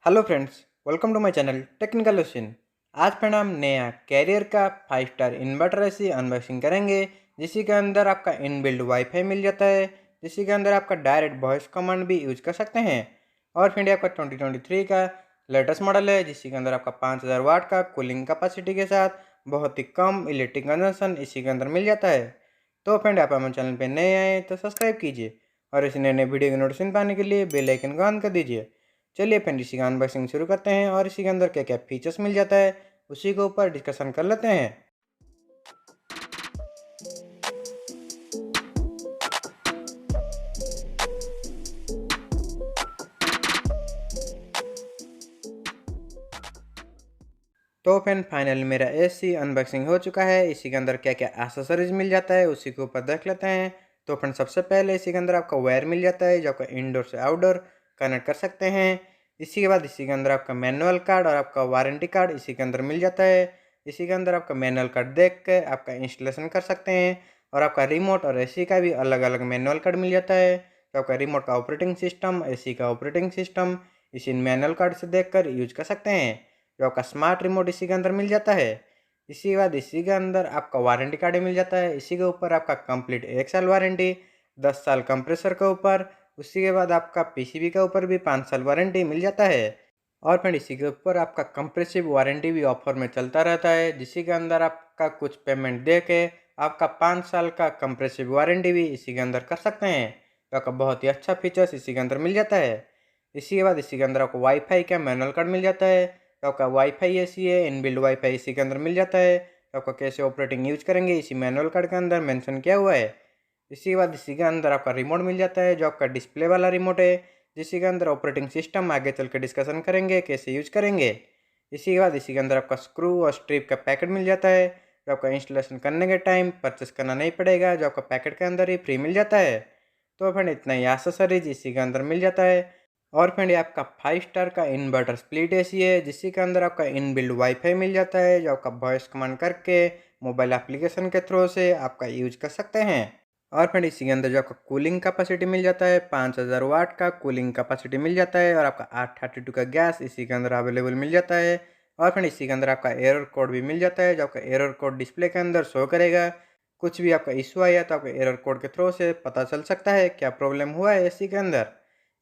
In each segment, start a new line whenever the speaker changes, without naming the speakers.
Hello friends, welcome to my channel technical question. आज friend हम नया कैरियर का 5 स्टार इन्वर्टर एसी अनबॉक्सिंग करेंगे, जिसी के अंदर आपका इनबिल्ड वाईफाई मिल जाता है, जिसी के अंदर आपका डायरेक्ट वॉइस कमांड भी यूज कर सकते हैं। और फ्रेंड आपका 2023 का लेटेस्ट मॉडल है, जिसके अंदर आपका 5000 वाट का कूलिंग कैपेसिटी के साथ बहुत ही कम इलेक्ट्रिक कंजम्पशन इसी के अंदर मिल जाता है। तो फ्रेंड आप हमारे चैनल पर नए आए तो सब्सक्राइब कीजिए और इस नए नए वीडियो की नोटिफिकेशन पाने के लिए बेल आइकन को ऑन कर दीजिए। चलिए फ्रेंड इसी का अनबॉक्सिंग शुरू करते हैं और इसी के अंदर क्या क्या फीचर्स मिल जाता है उसी के ऊपर डिस्कशन कर लेते हैं। तो फ्रेंड फाइनली मेरा एसी अनबॉक्सिंग हो चुका है। इसी के अंदर क्या क्या एक्सेसरीज मिल जाता है उसी के ऊपर देख लेते हैं। तो फ्रेंड सबसे पहले इसी के अंदर आपका वायर मिल जाता है जो आपका इंडोर से आउटडोर कनेक्ट कर सकते हैं। इसी के बाद इसी के अंदर आपका मैनुअल कार्ड और आपका वारंटी कार्ड इसी के अंदर मिल जाता है। इसी के अंदर आपका मैनुअल कार्ड देख के आपका इंस्टॉलेशन कर सकते हैं और आपका रिमोट और एसी का भी अलग अलग मैनुअल कार्ड मिल जाता है। तो आपका रिमोट का ऑपरेटिंग सिस्टम, एसी का ऑपरेटिंग सिस्टम इसी मैनुअल कार्ड से देख कर यूज कर सकते हैं। जो आपका स्मार्ट रिमोट इसी के अंदर मिल जाता है। इसी के बाद इसी के अंदर आपका वारंटी कार्ड मिल जाता है। इसी के ऊपर आपका कंप्लीट 1 साल वारंटी, 10 साल कंप्रेसर के ऊपर, उसी के बाद आपका पीसीबी के ऊपर भी 5 साल वारंटी मिल जाता है। और फिर इसी के ऊपर आपका कंप्रेसिव वारंटी भी ऑफर में चलता रहता है, जिसी के अंदर आपका कुछ पेमेंट दे के आपका 5 साल का कंप्रेसिव वारंटी भी इसी के अंदर कर सकते हैं। तो आपका बहुत ही अच्छा फीचर्स इसी के अंदर मिल जाता है। इसी के बाद इसी के अंदर आपको वाईफाई का मैनुअल कार्ड मिल जाता है। तो आपका वाईफाई एसी है, इनबिल्ड वाईफाई इसी के अंदर मिल जाता है। तो आपका कैसे ऑपरेटिंग यूज करेंगे इसी मैनुअल कार्ड के अंदर मेंशन किया हुआ है। इसी के बाद इसी के अंदर आपका रिमोट मिल जाता है जो आपका डिस्प्ले वाला रिमोट है, जिसी के अंदर ऑपरेटिंग सिस्टम आगे चल के डिस्कशन करेंगे कैसे यूज करेंगे। इसी के बाद इसी के अंदर आपका स्क्रू और स्ट्रिप का पैकेट मिल जाता है जो आपका इंस्टॉलेशन करने के टाइम परचेस करना नहीं पड़ेगा, जो आपका पैकेट के अंदर ही फ्री मिल जाता है। तो फ्रेंड इतना ही एक्सेसरीज इसी के अंदर मिल जाता है। और फ्रेंड ये आपका 5 स्टार का इन्वर्टर स्प्लिट एसी है, जिसके के अंदर आपका इनबिल्ड वाईफाई मिल जाता है जो आपका वॉइस कमांड करके मोबाइल एप्लीकेशन के थ्रू से आपका यूज कर सकते हैं। और फ्रेंड इसी के अंदर जो आपका कूलिंग कैपेसिटी मिल जाता है, 5000 वाट का कूलिंग कैपेसिटी मिल जाता है और आपका 832 का गैस इसी के अंदर अवेलेबल मिल जाता है। और फ्रेंड इसी के अंदर आपका एरर कोड भी मिल जाता है जो आपका एरर कोड डिस्प्ले के अंदर शो करेगा। कुछ भी आपका इशू आया तो आपका एरर कोड के थ्रू से पता चल सकता है क्या प्रॉब्लम हुआ है एसी के अंदर।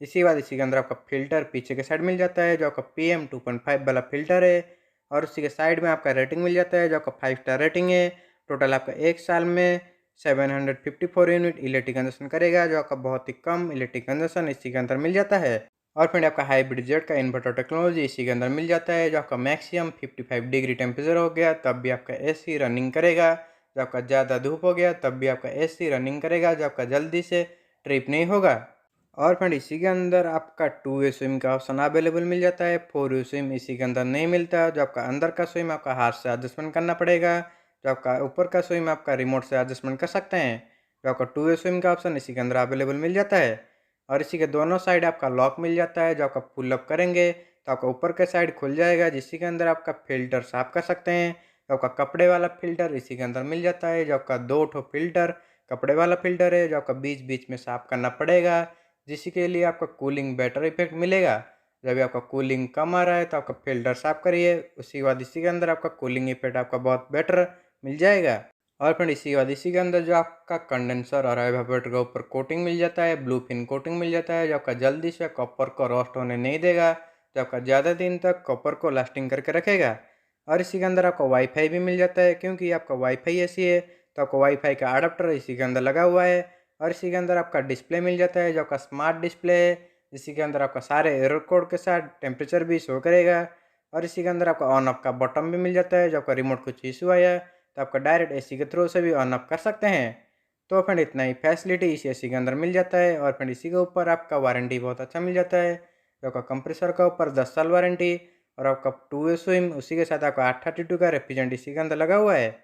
इसी बाद इसी के अंदर आपका फ़िल्टर पीछे के साइड मिल जाता है जो आपका PM 2.5 वाला फ़िल्टर है। और उसी के साइड में आपका रेटिंग मिल जाता है जो आपका 5 स्टार रेटिंग है। टोटल आपका 1 साल में 754 यूनिट इलेक्ट्रिक कंजप्शन करेगा, जो आपका बहुत ही कम इलेक्ट्रिक कंजप्शन इसी के अंदर मिल जाता है। और फ्रेंड आपका हाइब्रिड जेट का इन्वर्टर टेक्नोलॉजी इसी के अंदर मिल जाता है, जो आपका मैक्सिमम 55 डिग्री टेम्परेचर हो गया तब भी आपका एसी रनिंग करेगा। जो आपका ज़्यादा धूप हो गया तब भी आपका एसी रनिंग करेगा, जो आपका जल्दी से ट्रिप नहीं होगा। और फ्रेंड इसी के अंदर आपका 2 वे स्विम का ऑप्शन अवेलेबल मिल जाता है। 4 वे स्विम इसी के अंदर नहीं मिलता। जो आपका अंदर का स्विम आपका हाथ से एडजस्टमेंट करना पड़ेगा। जो आपका ऊपर का स्विम आपका रिमोट से एडजस्टमेंट कर सकते हैं। जो आपका 2 वे स्विम का ऑप्शन इसी के अंदर अवेलेबल मिल जाता है। और इसी के दोनों साइड आपका लॉक मिल जाता है। जो आपका पुल अप करेंगे तो आपका ऊपर का साइड खुल जाएगा, जिसके अंदर आपका फ़िल्टर साफ कर सकते हैं। तो आपका कपड़े वाला फ़िल्टर इसी के अंदर मिल जाता है। जो आपका 2 ठो फ़िल्टर कपड़े वाला फ़िल्टर है, जो आपका बीच बीच में साफ करना पड़ेगा, जिसके लिए आपका कूलिंग बेटर इफेक्ट मिलेगा। जब भी आपका कूलिंग कम आ रहा है तो आपका फ़िल्टर साफ करिए, उसके बाद इसी के अंदर आपका कूलिंग इफेक्ट आपका बहुत बेटर मिल जाएगा। और फिर इसी के बाद इसी के अंदर जो आपका कंडेंसर और एवापोरेटर के ऊपर कोटिंग मिल जाता है, ब्लू फिन कोटिंग मिल जाता है, जो आपका जल्दी से कॉपर को रोस्ट होने नहीं देगा, जो आपका ज़्यादा दिन तक कॉपर को लास्टिंग करके रखेगा। और इसी के अंदर आपका वाईफाई भी मिल जाता है, क्योंकि आपका वाईफाई ऐसी है तो आपको वाईफाई का अडाप्टर इसी के अंदर लगा हुआ है। और इसी के अंदर आपका डिस्प्ले मिल जाता है जो आपका स्मार्ट डिस्प्ले है, इसी के अंदर आपका सारे एरर कोड के साथ टेम्परेचर भी शो करेगा। और इसी के अंदर आपका ऑन ऑफ का बटन भी मिल जाता है, जो आपका रिमोट कुछ इशू आया तो आपका डायरेक्ट एसी के थ्रू से भी ऑन ऑफ कर सकते हैं। तो फ्रेंड इतना ही फैसिलिटी इस एसी के अंदर मिल जाता है। और फ्रेंड इसी के ऊपर आपका वारंटी बहुत अच्छा मिल जाता है, जो आपका कंप्रेसर का ऊपर 10 साल वारंटी और आपका 2 वे स्विम उसी के साथ आपका 832 का रेफ्रिजरेंट इसी के अंदर लगा हुआ है।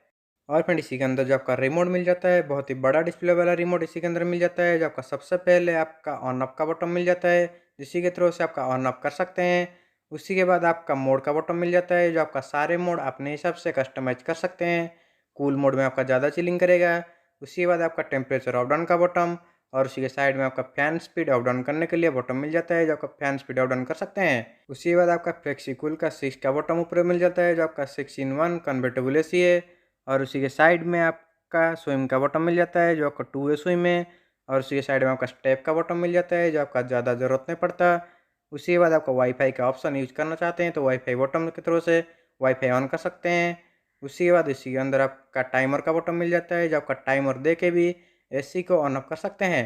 और फ्रेंड इसी के अंदर जो आपका रिमोट मिल जाता है, बहुत ही बड़ा डिस्प्ले वाला रिमोट इसी के अंदर मिल जाता है। जो आपका सबसे पहले आपका ऑन ऑफ का बटन मिल जाता है, जिसी के थ्रू से आपका ऑन ऑफ कर सकते हैं। उसी के बाद आपका मोड का बटन मिल जाता है, जो आपका सारे मोड अपने हिसाब से कस्टमाइज कर सकते हैं। कूल मोड में आपका ज़्यादा चिलिंग करेगा। उसके बाद आपका टेम्परेचर अप डाउन का बटन और उसी के साइड में आपका फैन स्पीड अप डाउन करने के लिए बटन मिल जाता है, जो आपका फैन स्पीड अप डाउन कर सकते हैं। उसी के बाद आपका फ्लेक्सिकूल का 6 का बटन ऊपर मिल जाता है, जो आपका 6-in-1 कन्वर्टेबल एसी है। और उसी के साइड में आपका स्विम का बटन मिल जाता है, जो आपका 2 वे स्विम है। और उसी के साइड में आपका स्टेप का बटन मिल जाता है, जो आपका ज़्यादा ज़रूरत नहीं पड़ता। उसी के बाद आपका वाईफाई का ऑप्शन यूज करना चाहते हैं तो वाईफाई बटन के थ्रू से वाईफाई ऑन कर सकते हैं। उसी के बाद इसी के अंदर आपका टाइमर का बटन मिल जाता है, जो आपका टाइमर दे के भी एसी को ऑन ऑफ कर सकते हैं।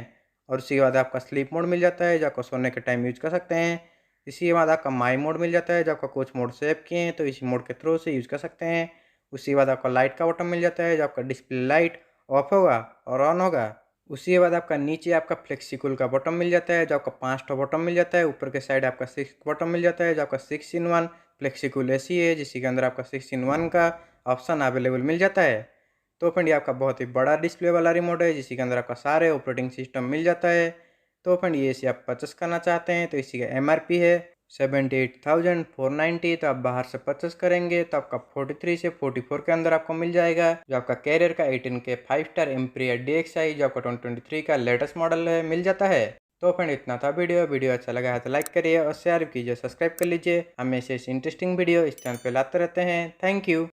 और उसी के बाद आपका स्लीप मोड मिल जाता है, जो आपको सोने के टाइम यूज कर सकते हैं। इसी के बाद आपका माई मोड मिल जाता है, जो आपका कुछ मोड सेव किए हैं तो इसी मोड के थ्रू से यूज कर सकते हैं। उसी के बाद आपका लाइट का बटन मिल जाता है, जो आपका डिस्प्ले लाइट ऑफ होगा और ऑन होगा। उसी के बाद आपका नीचे आपका फ्लेक्सिकूल का बटन मिल जाता है, जो आपका 5 बटन मिल जाता है। ऊपर के साइड आपका 6 बटन मिल जाता है, जो आपका 6-in-1 फ्लेक्सिकूल एसी है, जिसके अंदर आपका 6-in-1 का ऑप्शन अवेलेबल मिल जाता है। तो फ्रेंड ये आपका बहुत ही बड़ा डिस्प्ले वाला रिमोट है, जिसके अंदर आपका सारे ऑपरेटिंग सिस्टम मिल जाता है। तो फ्रेंड ये एसी आप परचेस करना चाहते हैं तो इसी का MRP है 78,490। तो आप बाहर से परचेस करेंगे तो आपका 43 से 44 के अंदर आपको मिल जाएगा, जो आपका कैरियर का 18K 5 स्टार एम्पीरियर DXi जो आपका 2023 का लेटेस्ट मॉडल है मिल जाता है। तो फ्रेंड इतना था वीडियो अच्छा लगा है तो लाइक करिए और शेयर कीजिए, सब्सक्राइब कर लीजिए। हमें ऐसे इंटरेस्टिंग वीडियो इस चैनल पे लाते रहते हैं। Thank you.